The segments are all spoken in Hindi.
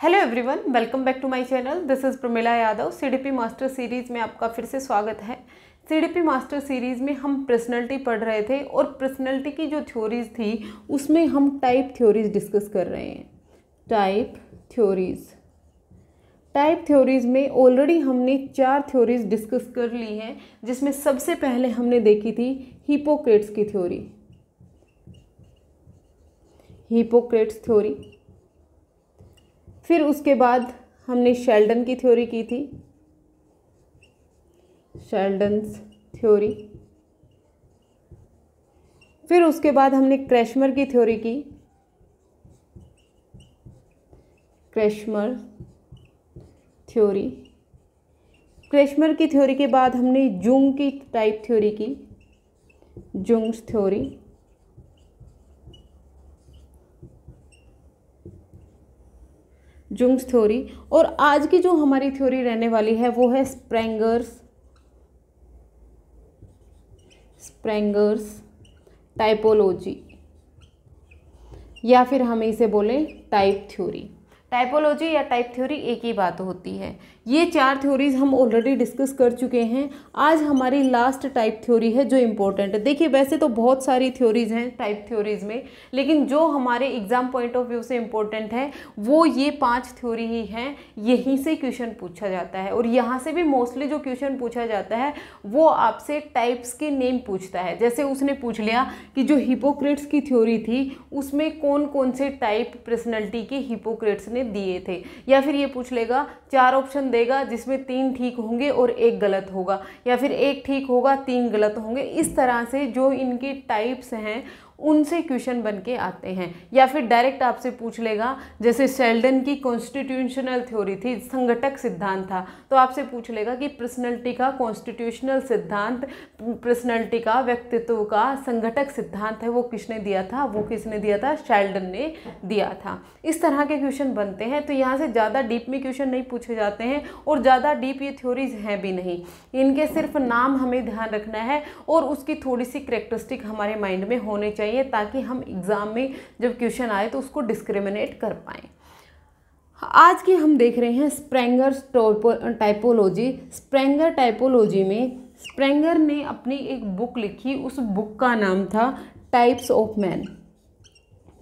Hello everyone, welcome back to my channel. This is Pramila Yadav. CDP master series में आपका फिर से स्वागत है। सीडीपी मास्टर सीरीज़ में हम पर्सनैलिटी पढ़ रहे थे और पर्सनैलिटी की जो थ्योरीज़ थी उसमें हम टाइप थ्योरीज़ डिस्कस कर रहे हैं। टाइप थ्योरीज़ में ऑलरेडी हमने 4 थ्योरीज़ डिस्कस कर ली हैं, जिसमें सबसे पहले हमने देखी थी हिपोक्रेट्स की थ्योरी, हिपोक्रेट्स थ्योरी। फिर उसके बाद हमने शेल्डन की थ्योरी की थी, शेल्डन्स थ्योरी। फिर उसके बाद हमने क्रेशमर की थ्योरी की, क्रेशमर थ्योरी। क्रेशमर की थ्योरी के बाद हमने जुंग की टाइप थ्योरी की, जुंग्स थ्योरी। जुंग्स थ्योरी। और आज की जो हमारी थ्योरी रहने वाली है वो है स्प्रेंगर्स टाइपोलॉजी, या फिर हम इसे बोलें टाइप थ्योरी। टाइपोलॉजी या टाइप थ्योरी एक ही बात होती है। ये 4 थ्योरीज हम ऑलरेडी डिस्कस कर चुके हैं। आज हमारी लास्ट टाइप थ्योरी है जो इम्पोर्टेंट है। देखिए, वैसे तो बहुत सारी थ्योरीज हैं टाइप थ्योरीज में, लेकिन जो हमारे एग्जाम पॉइंट ऑफ व्यू से इम्पोर्टेंट है वो ये 5 थ्योरी ही हैं। यहीं से क्वेश्चन पूछा जाता है और यहाँ से भी मोस्टली जो क्वेश्चन पूछा जाता है वो आपसे टाइप्स के नेम पूछता है। जैसे उसने पूछ लिया कि जो हिपोक्रेट्स की थ्योरी थी उसमें कौन कौन से टाइप पर्सनैलिटी के हिपोक्रेट्स ने दिए थे, या फिर ये पूछ लेगा 4 ऑप्शन देगा जिसमें 3 ठीक होंगे और 1 गलत होगा, या फिर 1 ठीक होगा 3 गलत होंगे। इस तरह से जो इनके टाइप्स हैं उनसे क्वेश्चन बन के आते हैं। या फिर डायरेक्ट आपसे पूछ लेगा, जैसे शेल्डन की कॉन्स्टिट्यूशनल थ्योरी थी, संघटक सिद्धांत था, तो आपसे पूछ लेगा कि पर्सनैलिटी का कॉन्स्टिट्यूशनल सिद्धांत, पर्सनैलिटी का, व्यक्तित्व का संघटक सिद्धांत है, वो किसने दिया था? वो किसने दिया था? शेल्डन ने दिया था। इस तरह के क्वेश्चन बनते हैं। तो यहाँ से ज़्यादा डीप में क्वेश्चन नहीं पूछे जाते हैं और ज़्यादा डीप ये थ्योरीज हैं भी नहीं। इनके सिर्फ नाम हमें ध्यान रखना है और उसकी थोड़ी सी कैरेक्टरिस्टिक हमारे माइंड में होने चाहिए, ताकि हम एग्जाम में जब क्वेश्चन आए तो उसको डिस्क्रिमिनेट कर पाएं। आज की हम देख रहे हैं स्प्रेंगर्स टाइपोलॉजी। स्प्रेंगर टाइपोलॉजी में स्प्रेंगर ने अपनी एक बुक लिखी, उस बुक का नाम था टाइप्स ऑफ मैन।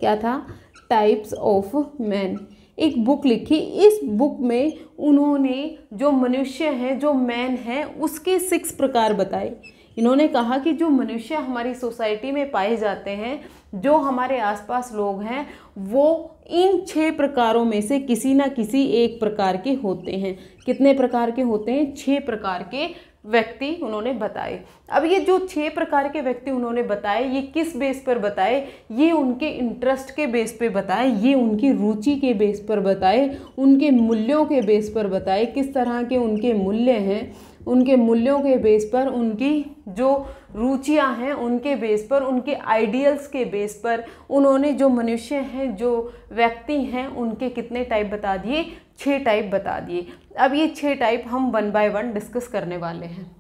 क्या था? Types of man. एक बुक लिखी। इस बुक में उन्होंने जो मनुष्य हैं, जो मैन हैं, उसके 6 प्रकार बताए। इन्होंने कहा कि जो मनुष्य हमारी सोसाइटी में पाए जाते हैं, जो हमारे आसपास लोग हैं, वो इन 6 प्रकारों में से किसी ना किसी एक प्रकार के होते हैं। कितने प्रकार के होते हैं? 6 प्रकार के व्यक्ति उन्होंने बताए। अब ये जो 6 प्रकार के व्यक्ति उन्होंने बताए, ये किस बेस पर बताए? ये उनके इंटरेस्ट के बेस पे बताए, ये उनकी रुचि के बेस पर बताए, उनके मूल्यों के बेस पर बताए। किस तरह के उनके मूल्य हैं, उनके मूल्यों के बेस पर, उनकी जो रुचियां हैं उनके बेस पर, उनके आइडियल्स के बेस पर उन्होंने जो मनुष्य हैं, जो व्यक्ति हैं, उनके कितने टाइप बता दिए? 6 टाइप बता दिए। अब ये 6 टाइप हम 1 बाय 1 डिस्कस करने वाले हैं।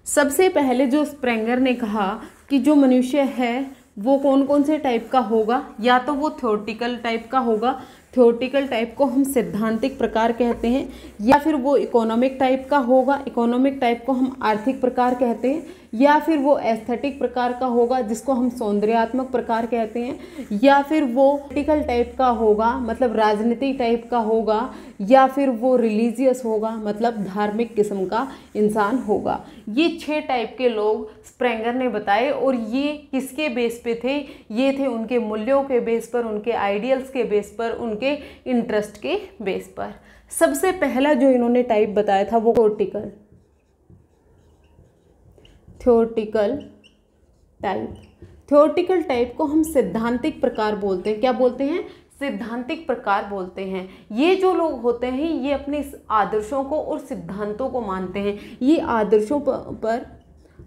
सबसे पहले जो स्प्रेंगर ने कहा कि जो मनुष्य है वो कौन कौन से टाइप का होगा, या तो वो थ्योरेटिकल टाइप का होगा, थ्योरेटिकल टाइप को हम सैद्धांतिक प्रकार कहते हैं, या फिर वो इकोनॉमिक टाइप का होगा, इकोनॉमिक टाइप को हम आर्थिक प्रकार कहते हैं, या फिर वो एस्थेटिक प्रकार का होगा जिसको हम सौंदर्यात्मक प्रकार कहते हैं, या फिर वो पॉलिटिकल टाइप का होगा मतलब राजनीतिक टाइप का होगा, या फिर वो रिलीजियस होगा मतलब धार्मिक किस्म का इंसान होगा। ये 6 टाइप के लोग स्प्रेंगर ने बताए और ये किसके बेस पे थे? ये थे उनके मूल्यों के बेस पर, उनके आइडियल्स के बेस पर, उनके इंटरेस्ट के बेस पर। सबसे पहला जो इन्होंने टाइप बताया था वो थ्योरेटिकल टाइप। थ्योरेटिकल टाइप को हम सैद्धांतिक प्रकार बोलते हैं। क्या बोलते हैं? सैद्धांतिक प्रकार बोलते हैं। ये जो लोग होते हैं ये अपने आदर्शों को और सिद्धांतों को मानते हैं। ये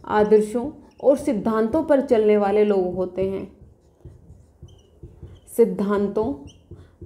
आदर्शों और सिद्धांतों पर चलने वाले लोग होते हैं। सिद्धांतों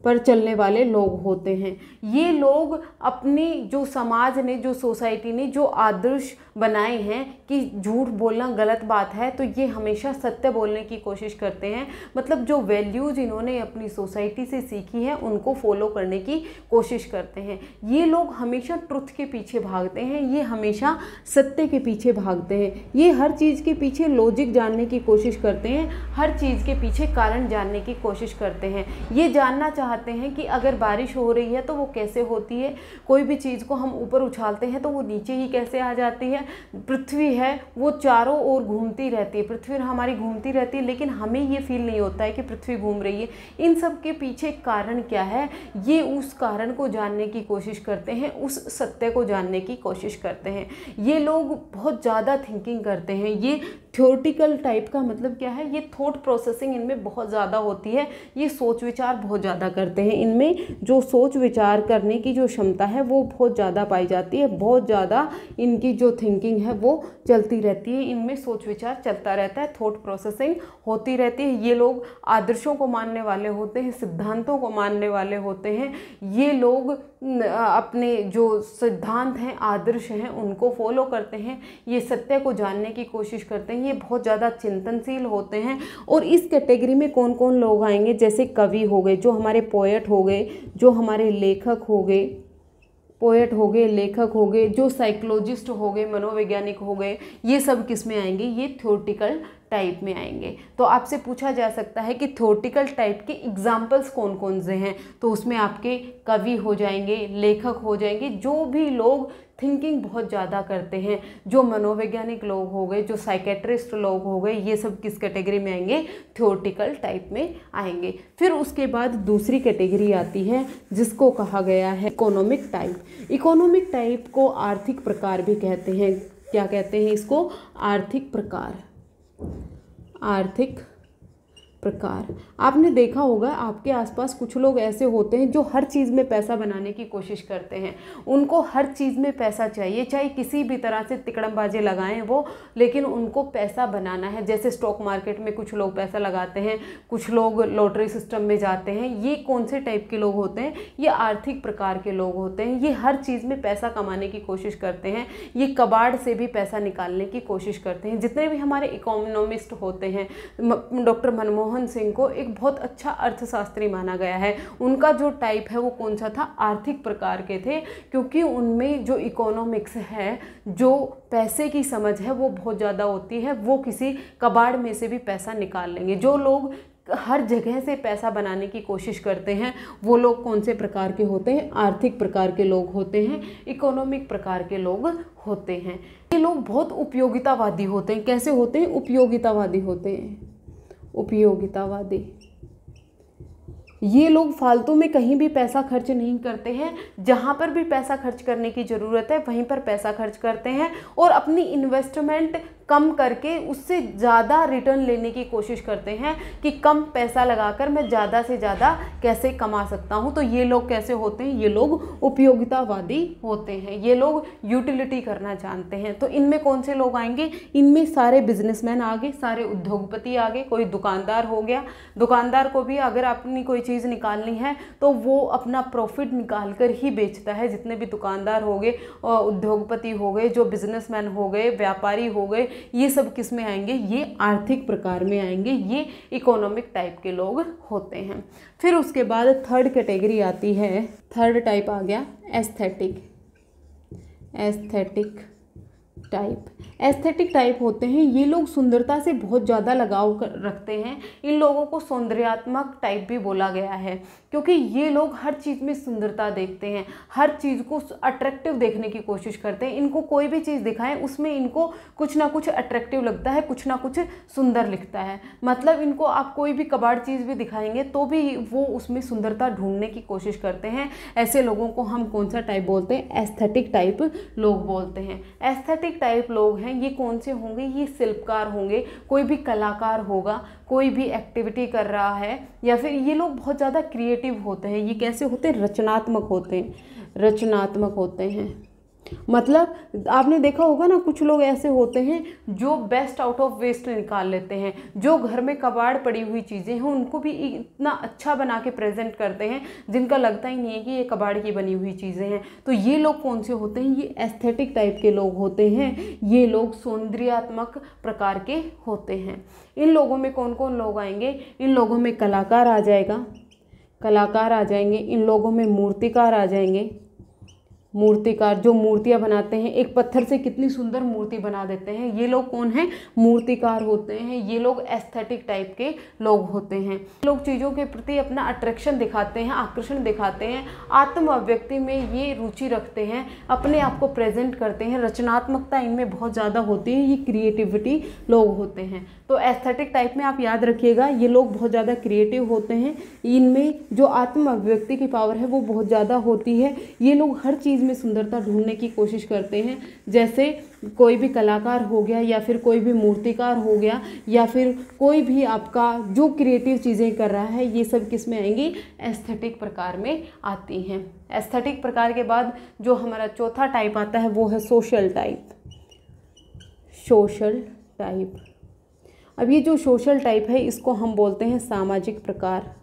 पर चलने वाले लोग होते हैं। ये लोग अपनी जो समाज ने, जो सोसाइटी ने जो आदर्श बनाए हैं कि झूठ बोलना गलत बात है, तो ये हमेशा सत्य बोलने की कोशिश करते हैं। मतलब जो वैल्यूज़ इन्होंने अपनी सोसाइटी से सीखी है उनको फॉलो करने की कोशिश करते हैं। ये लोग हमेशा ट्रुथ के पीछे भागते हैं, ये हमेशा सत्य के पीछे भागते हैं। ये हर चीज़ के पीछे लॉजिक जानने की कोशिश करते हैं, हर चीज़ के पीछे कारण जानने की कोशिश करते हैं। ये जानना चाहते हैं कि अगर बारिश हो रही है तो वो कैसे होती है, कोई भी चीज़ को हम ऊपर उछालते हैं तो वो नीचे ही कैसे आ जाती है, पृथ्वी है वो चारों ओर घूमती रहती है, पृथ्वी हमारी घूमती रहती है, लेकिन हमें ये फील नहीं होता है कि पृथ्वी घूम रही है। इन सब के पीछे कारण क्या है, ये उस कारण को जानने की कोशिश करते हैं, उस सत्य को जानने की कोशिश करते हैं। ये लोग बहुत ज़्यादा थिंकिंग करते हैं। ये थ्योरेटिकल टाइप का मतलब क्या है, ये थॉट प्रोसेसिंग इनमें बहुत ज़्यादा होती है। ये सोच विचार बहुत ज़्यादा करते हैं, इनमें जो सोच विचार करने की जो क्षमता है वो बहुत ज़्यादा पाई जाती है। बहुत ज़्यादा इनकी जो थिंकिंग है वो चलती रहती है, इनमें सोच विचार चलता रहता है, थॉट प्रोसेसिंग होती रहती है। ये लोग आदर्शों को मानने वाले होते हैं, सिद्धांतों को मानने वाले होते हैं। ये लोग अपने जो सिद्धांत हैं, आदर्श हैं, उनको फॉलो करते हैं। ये सत्य को जानने की कोशिश करते हैं। ये बहुत ज़्यादा चिंतनशील होते हैं। और इस कैटेगरी में कौन कौन लोग आएंगे, जैसे कवि हो गए, जो हमारे पोएट हो गए, जो हमारे लेखक हो गए, पोएट हो गए, लेखक हो गए, जो साइकोलॉजिस्ट हो गए, मनोवैज्ञानिक हो गए, ये सब किस में आएंगे, ये थ्योरेटिकल टाइप में आएंगे। तो आपसे पूछा जा सकता है कि थ्योरेटिकल टाइप के एग्जाम्पल्स कौन कौन से हैं, तो उसमें आपके कवि हो जाएंगे, लेखक हो जाएंगे, जो भी लोग थिंकिंग बहुत ज़्यादा करते हैं, जो मनोवैज्ञानिक लोग हो गए, जो साइकेट्रिस्ट लोग हो गए, ये सब किस कैटेगरी में आएंगे, थ्योरेटिकल टाइप में आएंगे। फिर उसके बाद दूसरी कैटेगरी आती है जिसको कहा गया है इकोनॉमिक टाइप। इकोनॉमिक टाइप को आर्थिक प्रकार भी कहते हैं। क्या कहते हैं इसको, आर्थिक प्रकार। आर्थिक प्रकार। आपने देखा होगा आपके आसपास कुछ लोग ऐसे होते हैं जो हर चीज़ में पैसा बनाने की कोशिश करते हैं। उनको हर चीज़ में पैसा चाहिए, चाहे किसी भी तरह से तिकड़मबाजी लगाएं वो, लेकिन उनको पैसा बनाना है। जैसे स्टॉक मार्केट में कुछ लोग पैसा लगाते हैं, कुछ लोग लॉटरी सिस्टम में जाते हैं। ये कौन से टाइप के लोग होते हैं, ये आर्थिक प्रकार के लोग होते हैं। ये हर चीज़ में पैसा कमाने की कोशिश करते हैं, ये कबाड़ से भी पैसा निकालने की कोशिश करते हैं। जितने भी हमारे इकोनॉमिस्ट होते हैं, डॉक्टर मनमोहन सिंह को एक बहुत अच्छा अर्थशास्त्री माना गया है। उनका जो टाइप है वो कौन सा था, आर्थिक प्रकार के थे, क्योंकि उनमें जो इकोनॉमिक्स है, जो पैसे की समझ है वो बहुत ज़्यादा होती है। वो किसी कबाड़ में से भी पैसा निकाल लेंगे। जो लोग हर जगह से पैसा बनाने की कोशिश करते हैं वो लोग कौन से प्रकार के होते हैं, आर्थिक प्रकार के लोग होते हैं, इकोनॉमिक प्रकार के लोग होते हैं। ये लोग बहुत उपयोगितावादी होते हैं। कैसे होते हैं, उपयोगितावादी होते हैं, उपयोगितावादी। ये लोग फालतू में कहीं भी पैसा खर्च नहीं करते हैं। जहाँ पर भी पैसा खर्च करने की ज़रूरत है वहीं पर पैसा खर्च करते हैं और अपनी इन्वेस्टमेंट कम करके उससे ज़्यादा रिटर्न लेने की कोशिश करते हैं कि कम पैसा लगाकर मैं ज़्यादा से ज़्यादा कैसे कमा सकता हूँ। तो ये लोग कैसे होते हैं, ये लोग उपयोगितावादी होते हैं। ये लोग यूटिलिटी करना जानते हैं। तो इनमें कौन से लोग आएंगे, इनमें सारे बिजनेसमैन आ गए, सारे उद्योगपति आ गए। कोई दुकानदार हो गया, दुकानदार को भी अगर अपनी कोई चीज़ निकालनी है तो वो अपना प्रॉफिट निकाल कर ही बेचता है। जितने भी दुकानदार हो गए, उद्योगपति हो गए, जो बिजनेसमैन हो गए, व्यापारी हो गए, ये सब किस में आएंगे, ये आर्थिक प्रकार में आएंगे। ये इकोनॉमिक टाइप के लोग होते हैं। फिर उसके बाद थर्ड कैटेगरी आती है, थर्ड टाइप आ गया aesthetic. Aesthetic type, aesthetic type होते हैं ये लोग सुंदरता से बहुत ज़्यादा लगाव रखते हैं। इन लोगों को सौंदर्यात्मक टाइप भी बोला गया है, क्योंकि ये लोग हर चीज़ में सुंदरता देखते हैं, हर चीज़ को अट्रैक्टिव देखने की कोशिश करते हैं। इनको कोई भी चीज़ दिखाएं उसमें इनको कुछ ना कुछ अट्रैक्टिव लगता है, कुछ ना कुछ सुंदर लिखता है। मतलब इनको आप कोई भी कबाड़ चीज़ भी दिखाएंगे तो भी वो उसमें सुंदरता ढूंढने की कोशिश करते हैं। ऐसे लोगों को हम कौन सा टाइप बोलते हैं, एस्थेटिक टाइप लोग बोलते हैं। एस्थेटिक टाइप लोग हैं ये कौन से होंगे, ये शिल्पकार होंगे, कोई भी कलाकार होगा, कोई भी एक्टिविटी कर रहा है, या फिर ये लोग बहुत ज़्यादा क्रिएटिव होते हैं। ये कैसे होते हैं, रचनात्मक होते हैं, रचनात्मक होते हैं। मतलब आपने देखा होगा ना, कुछ लोग ऐसे होते हैं जो बेस्ट आउट ऑफ वेस्ट निकाल लेते हैं, जो घर में कबाड़ पड़ी हुई चीज़ें हैं उनको भी इतना अच्छा बना के प्रेजेंट करते हैं जिनका लगता ही नहीं है कि ये कबाड़ की बनी हुई चीज़ें हैं। तो ये लोग कौन से होते हैं? ये एस्थेटिक टाइप के लोग होते हैं, ये लोग सौंदर्यात्मक प्रकार के होते हैं। इन लोगों में कौन कौन लोग आएंगे? इन लोगों में कलाकार आ जाएगा, कलाकार आ जाएंगे, इन लोगों में मूर्तिकार आ जाएंगे, मूर्तिकार जो मूर्तियां बनाते हैं, एक पत्थर से कितनी सुंदर मूर्ति बना देते हैं, ये लोग कौन हैं? मूर्तिकार होते हैं। ये लोग एस्थेटिक टाइप के लोग होते हैं। लोग चीज़ों के प्रति अपना अट्रैक्शन दिखाते हैं, आकर्षण दिखाते हैं, आत्म अभिव्यक्ति में ये रुचि रखते हैं, अपने आप को प्रेजेंट करते हैं, रचनात्मकता इनमें बहुत ज़्यादा होती है, ये क्रिएटिविटी लोग होते हैं। तो एस्थेटिक टाइप में आप याद रखिएगा, ये लोग बहुत ज़्यादा क्रिएटिव होते हैं, इनमें जो आत्म अभिव्यक्ति की पावर है वो बहुत ज़्यादा होती है। ये लोग हर चीज़ में सुंदरता ढूंढने की कोशिश करते हैं, जैसे कोई भी कलाकार हो गया या फिर कोई भी मूर्तिकार हो गया या फिर कोई भी आपका जो क्रिएटिव चीज़ें कर रहा है, ये सब किस में आएंगी? एस्थेटिक प्रकार में आती हैं। एस्थेटिक प्रकार के बाद जो हमारा चौथा टाइप आता है वो है सोशल टाइप। सोशल टाइप, अब ये जो सोशल टाइप है इसको हम बोलते हैं सामाजिक प्रकार।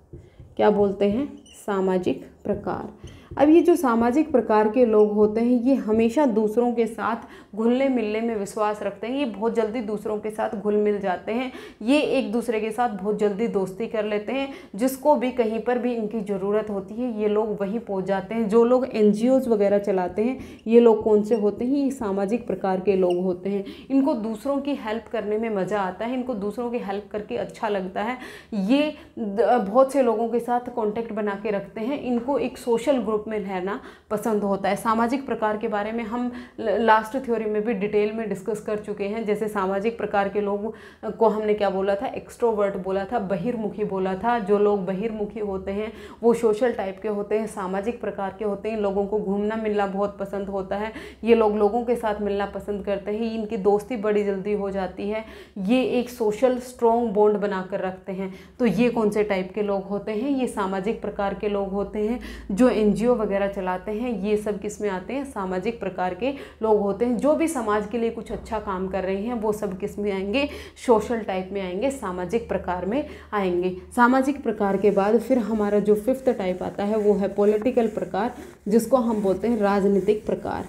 क्या बोलते हैं? सामाजिक प्रकार। अब ये जो सामाजिक प्रकार के लोग होते हैं ये हमेशा दूसरों के साथ घुलने मिलने में विश्वास रखते हैं, ये बहुत जल्दी दूसरों के साथ घुल मिल जाते हैं, ये एक दूसरे के साथ बहुत जल्दी दोस्ती कर लेते हैं, जिसको भी कहीं पर भी इनकी ज़रूरत होती है ये लोग वहीं पहुंच जाते हैं। जो लोग NGOs वगैरह चलाते हैं ये लोग कौन से होते हैं? ये सामाजिक प्रकार के लोग होते हैं। इनको दूसरों की हेल्प करने में मज़ा आता है, इनको दूसरों की हेल्प करके अच्छा लगता है, ये बहुत से लोगों के साथ कॉन्टेक्ट बना के रखते हैं, इनको एक सोशल ग्रुप में रहना पसंद होता है। सामाजिक प्रकार के बारे में हम लास्ट थ्योरी में भी डिटेल में डिस्कस कर चुके हैं। जैसे सामाजिक प्रकार के लोग को हमने क्या बोला था? एक्सट्रोवर्ट बोला था, बहिर्मुखी बोला था। जो लोग बहिर्मुखी होते हैं वो सोशल टाइप के होते हैं, सामाजिक प्रकार के होते हैं। लोगों को घूमना मिलना बहुत पसंद होता है, ये लोग लोगों के साथ मिलना पसंद करते हैं, इनकी दोस्ती बड़ी जल्दी हो जाती है, ये एक सोशल स्ट्रॉन्ग बॉन्ड बनाकर रखते हैं। तो ये कौन से टाइप के लोग होते हैं? ये सामाजिक प्रकार के लोग होते हैं। जो NGO वगैरह चलाते हैं ये सब किस में आते हैं? सामाजिक प्रकार के लोग होते हैं। जो भी समाज के लिए कुछ अच्छा काम कर रहे हैं वो सब किस में आएंगे? सोशल टाइप में आएंगे, सामाजिक प्रकार में आएंगे। सामाजिक प्रकार के बाद फिर हमारा जो फिफ्थ टाइप आता है वो है पॉलिटिकल प्रकार, जिसको हम बोलते हैं राजनीतिक प्रकार।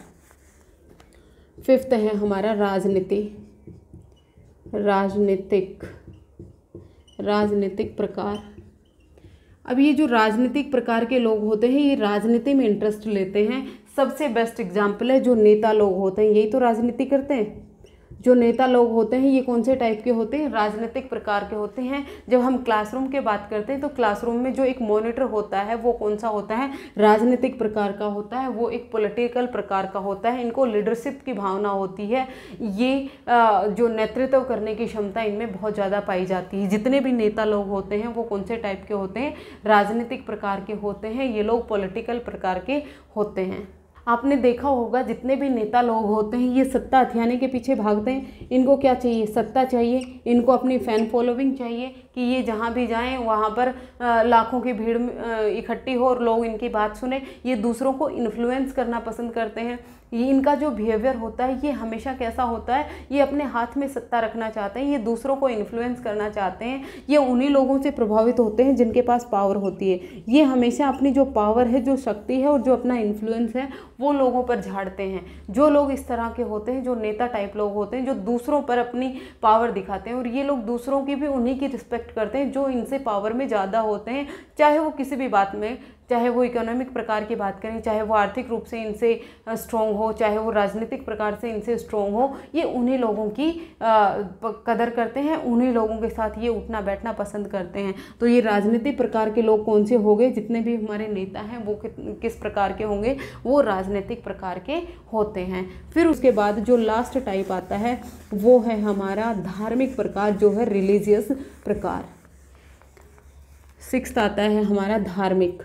फिफ्थ है हमारा राजनीतिक प्रकार। अब ये जो राजनीतिक प्रकार के लोग होते हैं ये राजनीति में इंटरेस्ट लेते हैं। सबसे बेस्ट एग्जाम्पल है जो नेता लोग होते हैं, यही तो राजनीति करते हैं। जो नेता लोग होते हैं ये कौन से टाइप के होते हैं? राजनीतिक प्रकार के होते हैं। जब हम क्लासरूम की बात करते हैं तो क्लासरूम में जो एक मॉनिटर होता है वो कौन सा होता है? राजनीतिक प्रकार का होता है, वो एक पॉलिटिकल प्रकार का होता है। इनको लीडरशिप की भावना होती है, ये जो नेतृत्व करने की क्षमता इनमें बहुत ज़्यादा पाई जाती है। जितने भी नेता लोग होते हैं वो कौन से टाइप के होते हैं? राजनीतिक प्रकार के होते हैं। ये लोग पॉलिटिकल प्रकार के होते हैं। आपने देखा होगा जितने भी नेता लोग होते हैं ये सत्ता हथियाने के पीछे भागते हैं। इनको क्या चाहिए? सत्ता चाहिए, इनको अपनी फ़ैन फॉलोइंग चाहिए कि ये जहाँ भी जाएं वहाँ पर लाखों की भीड़ इकट्ठी हो और लोग इनकी बात सुने। ये दूसरों को इन्फ्लुएंस करना पसंद करते हैं। ये इनका जो बिहेवियर होता है ये हमेशा कैसा होता है? ये अपने हाथ में सत्ता रखना चाहते हैं, ये दूसरों को इन्फ्लुएंस करना चाहते हैं। ये उन्हीं लोगों से प्रभावित होते हैं जिनके पास पावर होती है। ये हमेशा अपनी जो पावर है, जो शक्ति है और जो अपना इन्फ्लुएंस है वो लोगों पर झाड़ते हैं। जो लोग इस तरह के होते हैं, जो नेता टाइप लोग होते हैं, जो दूसरों पर अपनी पावर दिखाते हैं, और ये लोग दूसरों की भी उन्हीं की रिस्पेक्ट करते हैं जो इनसे पावर में ज़्यादा होते हैं, चाहे वो किसी भी बात में, चाहे वो इकोनॉमिक प्रकार की बात करें, चाहे वो आर्थिक रूप से इनसे स्ट्रॉन्ग हो, चाहे वो राजनीतिक प्रकार से इनसे स्ट्रॉन्ग हो। ये उन्हीं लोगों की कदर करते हैं, उन्हीं लोगों के साथ ये उठना बैठना पसंद करते हैं। तो ये राजनीतिक प्रकार के लोग कौन से हो गए? जितने भी हमारे नेता हैं वो किस प्रकार के होंगे? वो राजनीतिक प्रकार के होते हैं। फिर उसके बाद जो लास्ट टाइप आता है वो है हमारा धार्मिक प्रकार, जो है रिलीजियस प्रकार। सिक्स्थ आता है हमारा धार्मिक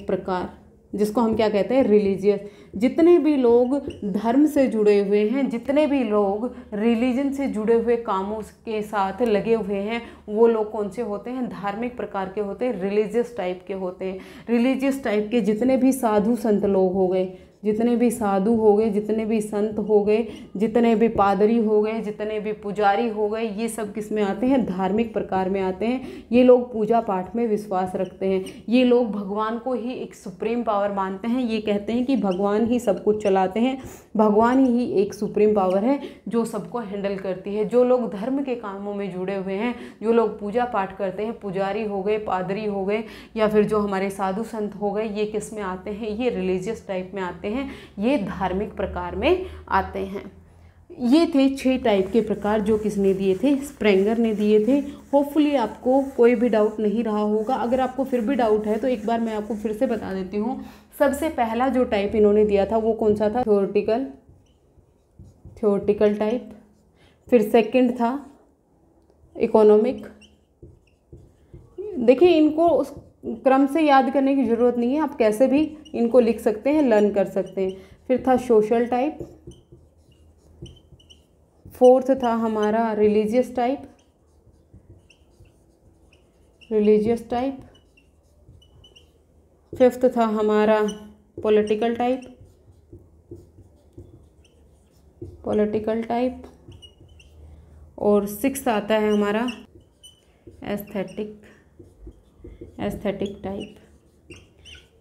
प्रकार, जिसको हम क्या कहते हैं? रिलीजियस। जितने भी लोग धर्म से जुड़े हुए हैं, जितने भी लोग रिलीजन से जुड़े हुए कामों के साथ लगे हुए हैं वो लोग कौन से होते हैं? धार्मिक प्रकार के होते हैं, रिलीजियस टाइप के होते हैं। रिलीजियस टाइप के जितने भी साधु संत लोग हो गए, जितने भी साधु हो गए, जितने भी संत हो गए, जितने भी पादरी हो गए, जितने भी पुजारी हो गए, ये सब किस में आते हैं? धार्मिक प्रकार में आते हैं। ये लोग पूजा पाठ में विश्वास रखते हैं। ये लोग भगवान को ही एक सुप्रीम पावर मानते हैं। ये कहते हैं कि भगवान ही सब कुछ चलाते हैं, भगवान ही एक सुप्रीम पावर है जो सबको हैंडल करती है। जो लोग धर्म के कामों में जुड़े हुए हैं, जो लोग पूजा पाठ करते हैं, पुजारी हो गए, पादरी हो गए, या फिर जो हमारे साधु संत हो गए, ये किस में आते हैं? ये रिलीजियस टाइप में आते हैं, ये धार्मिक प्रकार में आते हैं। ये थे 6 टाइप के प्रकार जो किसने दिए थे? स्प्रेंगर ने दिए थे। होपफुली आपको कोई भी डाउट नहीं रहा होगा। अगर आपको फिर भी डाउट है तो एक बार मैं आपको फिर से बता देती हूँ। सबसे पहला जो टाइप इन्होंने दिया था वो कौन सा था? Theoretical type. फिर सेकंड था इकोनॉमिक। देखिए, इनको उस क्रम से याद करने की ज़रूरत नहीं है, आप कैसे भी इनको लिख सकते हैं, लर्न कर सकते हैं। फिर था सोशल टाइप। फोर्थ था हमारा रिलीजियस टाइप। फिफ्थ था हमारा पॉलिटिकल टाइप। और सिक्स्थ आता है हमारा एस्थेटिक टाइप।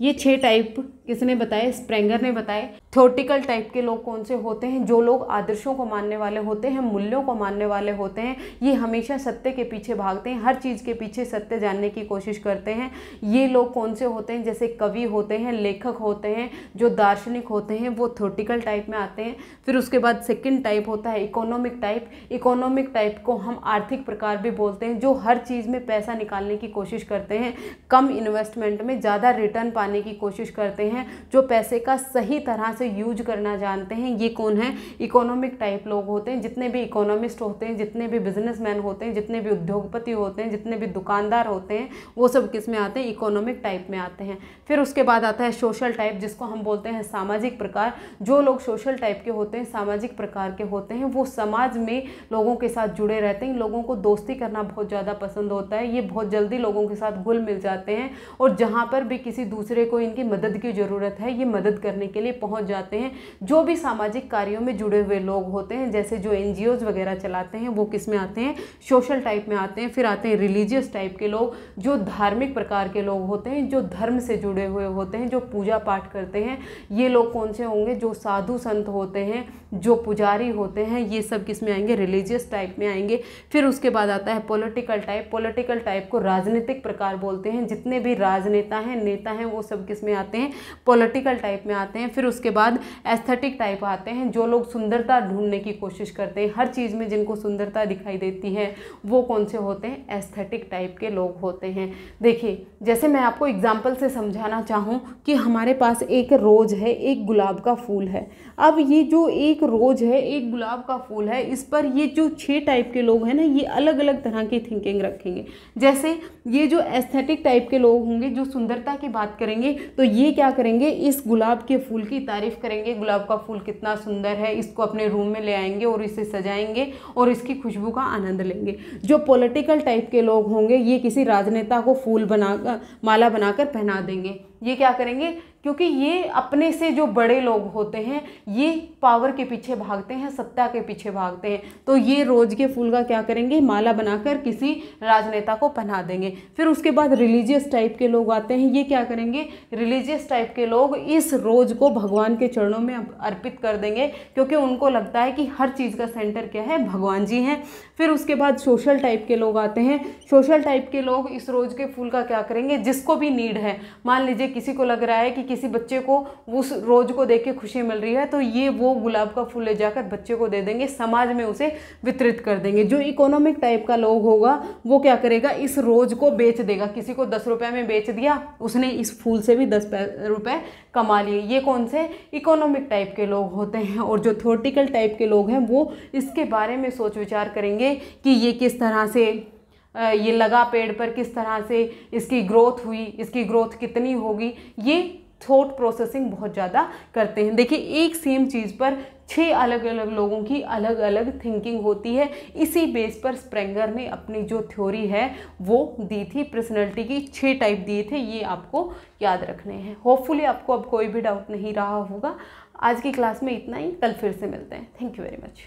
ये 6 टाइप किसने बताए? स्प्रेंगर ने बताए। थ्योरेटिकल टाइप के लोग कौन से होते हैं? जो लोग आदर्शों को मानने वाले होते हैं, मूल्यों को मानने वाले होते हैं। ये हमेशा सत्य के पीछे भागते हैं, हर चीज़ के पीछे सत्य जानने की कोशिश करते हैं। ये लोग कौन से होते हैं? जैसे कवि होते हैं, लेखक होते हैं, जो दार्शनिक होते हैं, वो थ्योरेटिकल टाइप में आते हैं। फिर उसके बाद सेकंड टाइप होता है इकोनॉमिक टाइप। इकोनॉमिक टाइप को हम आर्थिक प्रकार भी बोलते हैं, जो हर चीज़ में पैसा निकालने की कोशिश करते हैं, कम इन्वेस्टमेंट में ज़्यादा रिटर्न पाने की कोशिश करते हैं, जो पैसे का सही तरह से यूज करना जानते हैं। ये कौन है? इकोनॉमिक टाइप लोग होते हैं। जितने भी इकोनॉमिस्ट होते हैं, जितने भी बिजनेसमैन होते हैं, जितने भी उद्योगपति होते हैं, जितने भी दुकानदार होते हैं, वो सब किस में आते हैं? इकोनॉमिक टाइप में आते हैं। फिर उसके बाद आता है सोशल टाइप, जिसको हम बोलते हैं सामाजिक प्रकार। जो लोग सोशल टाइप के होते हैं, सामाजिक प्रकार के होते हैं, वो समाज में लोगों के साथ जुड़े रहते हैं। लोगों को दोस्ती करना बहुत ज़्यादा पसंद होता है। ये बहुत जल्दी लोगों के साथ घुल मिल जाते हैं, और जहाँ पर भी किसी दूसरे को इनकी मदद की ज़रूरत है, ये मदद करने के लिए पहुँच जाते हैं। जो भी सामाजिक कार्यों में जुड़े हुए लोग होते हैं, जैसे जो NGOs वगैरह चलाते हैं, वो किस में आते हैं? सोशल टाइप में आते हैं। फिर आते हैं रिलीजियस टाइप के लोग, जो धार्मिक प्रकार के लोग होते हैं, जो धर्म से जुड़े हुए होते हैं, जो पूजा पाठ करते हैं। ये लोग कौन से होंगे? जो साधु संत होते हैं, जो पुजारी होते हैं, ये सब किस में आएंगे? रिलीजियस टाइप में आएंगे। फिर उसके बाद आता है पॉलिटिकल टाइप। पॉलिटिकल टाइप को राजनीतिक प्रकार बोलते हैं। जितने भी राजनेता हैं, नेता हैं, वो सब किस में आते हैं? पॉलिटिकल टाइप में आते हैं। फिर उसके बाद एस्थेटिक टाइप आते हैं, जो लोग सुंदरता ढूंढने की कोशिश करते हैं, हर चीज़ में जिनको सुंदरता दिखाई देती है, वो कौन से होते हैं? एस्थेटिक टाइप के लोग होते हैं। देखिए, जैसे मैं आपको एग्जाम्पल से समझाना चाहूँ कि हमारे पास एक रोज़ है, एक गुलाब का फूल है। अब ये जो एक रोज़ है, एक गुलाब का फूल है, इस पर ये जो 6 टाइप के लोग हैं ना, ये अलग अलग तरह की थिंकिंग रखेंगे। जैसे ये जो एस्थेटिक टाइप के लोग होंगे, जो सुंदरता की बात करेंगे, तो ये क्या करेंगे? इस गुलाब के फूल की तारीफ करेंगे, गुलाब का फूल कितना सुंदर है, इसको अपने रूम में ले आएंगे और इसे सजाएंगे और इसकी खुशबू का आनंद लेंगे। जो पॉलिटिकल टाइप के लोग होंगे, ये किसी राजनेता को फूल बनाकर, माला बनाकर पहना देंगे। ये क्या करेंगे? क्योंकि ये अपने से जो बड़े लोग होते हैं, ये पावर के पीछे भागते हैं, सत्ता के पीछे भागते हैं, तो ये रोज के फूल का क्या करेंगे? माला बनाकर किसी राजनेता को पहना देंगे। फिर उसके बाद रिलीजियस टाइप के लोग आते हैं। ये क्या करेंगे? रिलीजियस टाइप के लोग इस रोज को भगवान के चरणों में अर्पित कर देंगे, क्योंकि उनको लगता है कि हर चीज़ का सेंटर क्या है? भगवान जी हैं। फिर उसके बाद सोशल टाइप के लोग आते हैं। सोशल टाइप के लोग इस रोज के फूल का क्या करेंगे? जिसको भी नीड है, मान लीजिए किसी को लग रहा है कि किसी बच्चे को उस रोज को देख के खुशी मिल रही है, तो ये वो गुलाब का फूल ले जाकर बच्चे को दे देंगे, समाज में उसे वितरित कर देंगे। जो इकोनॉमिक टाइप का लोग होगा, वो क्या करेगा? इस रोज को बेच देगा। किसी को 10 रुपए में बेच दिया, उसने इस फूल से भी 10 रुपए कमा लिए। ये कौन से? इकोनॉमिक टाइप के लोग होते हैं। और जो थ्योरेटिकल टाइप के लोग हैं, वो इसके बारे में सोच विचार करेंगे कि ये किस तरह से ये लगा पेड़ पर, किस तरह से इसकी ग्रोथ हुई, इसकी ग्रोथ कितनी होगी। ये थॉट प्रोसेसिंग बहुत ज़्यादा करते हैं। देखिए एक सेम चीज़ पर 6 अलग अलग लोगों की अलग अलग थिंकिंग होती है। इसी बेस पर स्प्रेंगर ने अपनी जो थ्योरी है वो दी थी, पर्सनैलिटी की 6 टाइप दिए थे, ये आपको याद रखने हैं। होपफुली आपको अब कोई भी डाउट नहीं रहा होगा। आज की क्लास में इतना ही, कल फिर से मिलते हैं। Thank you very much.